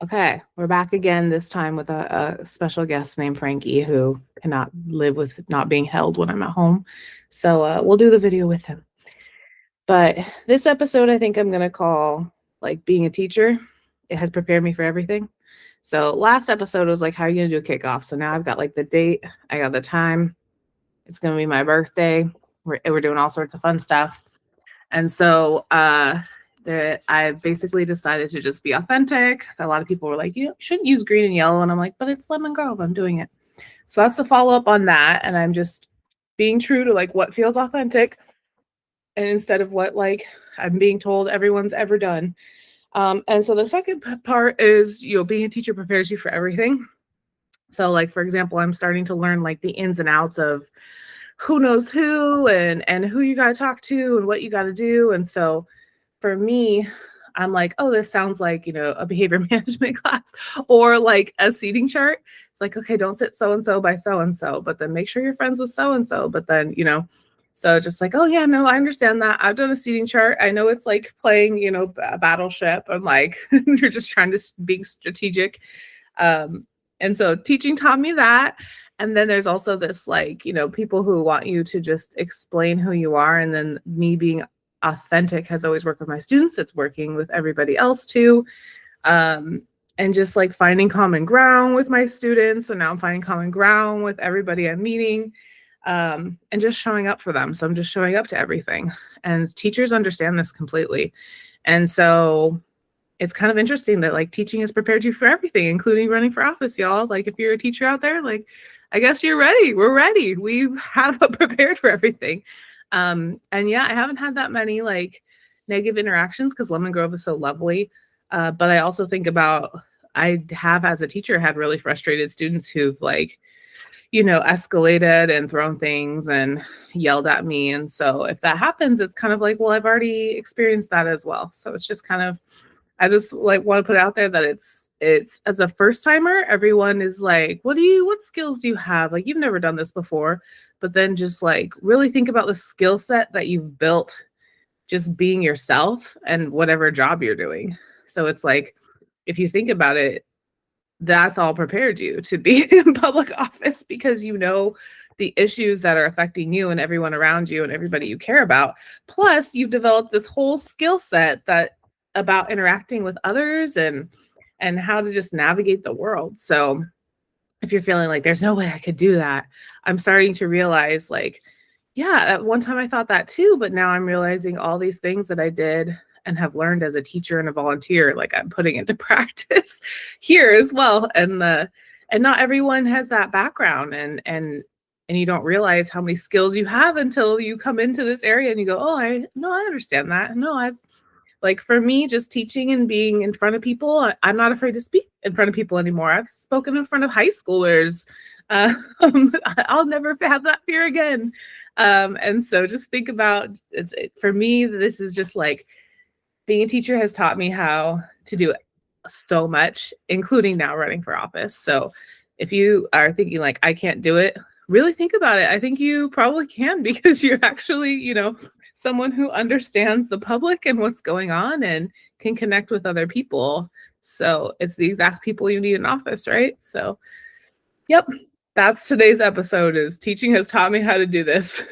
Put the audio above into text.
Okay, we're back again, this time with a special guest named Frankie who cannot live with not being held when I'm at home. So we'll do the video with him. But this episode, I think I'm going to call like being a teacher. It has prepared me for everything. So last episode was like, how are you going to do a kickoff? So now I've got like the date, I got the time. It's going to be my birthday. We're doing all sorts of fun stuff. And so I basically decided to just be authentic. A lot of people were like, you shouldn't use green and yellow. And I'm like, but it's Lemon Grove. I'm doing it. So that's the follow up on that. And I'm just being true to like what feels authentic. And instead of what like I'm being told everyone's ever done. And so the second part is, being a teacher prepares you for everything. So like, for example, I'm starting to learn like the ins and outs of who knows who and who you got to talk to and what you got to do. And so for me, I'm like, oh, this sounds like, a behavior management class or like a seating chart. It's like, okay, don't sit so and so by so and so, but then make sure you're friends with so and so. But then, so just like, oh, yeah, no, I understand that. I've done a seating chart. I know it's like playing, a battleship and like you're just trying to be strategic. And so teaching taught me that. And then there's also this like, people who want you to just explain who you are. And then me being authentic has always worked with my students. It's working with everybody else too. And just like finding common ground with my students. So now I'm finding common ground with everybody I'm meeting, and just showing up for them. So I'm just showing up to everything. And teachers understand this completely. And so it's kind of interesting that like teaching has prepared you for everything, including running for office, y'all. Like if you're a teacher out there, like I guess you're ready. We're ready. We have prepared for everything. And yeah, I haven't had that many like negative interactions because Lemon Grove is so lovely. But I also think about, I have as a teacher had really frustrated students who've like, escalated and thrown things and yelled at me. And so if that happens, it's kind of like, well, I've already experienced that as well. So it's just kind of, I just like want to put out there that it's as a first timer, everyone is like, what skills do you have? Like you've never done this before, but then just like really think about the skill set that you've built just being yourself and whatever job you're doing. So it's like, if you think about it, that's all prepared you to be in public office because the issues that are affecting you and everyone around you and everybody you care about. Plus, you've developed this whole skill set that about interacting with others and how to just navigate the world. So if you're feeling like there's no way I could do that, I'm starting to realize like, yeah, at one time I thought that too, but now I'm realizing all these things that I did and have learned as a teacher and a volunteer, like I'm putting into practice here as well. And not everyone has that background and you don't realize how many skills you have until you come into this area and you go, oh, I understand that. No, I've like for me, just teaching and being in front of people, I'm not afraid to speak in front of people anymore. I've spoken in front of high schoolers. I'll never have that fear again. And so just think about for me, this is just like being a teacher has taught me how to do so much, including now running for office. So if you are thinking like, I can't do it, really think about it. I think you probably can because you're actually, someone who understands the public and what's going on and can connect with other people. So it's the exact people you need in office, right? So, yep, that's today's episode is teaching has taught me how to do this.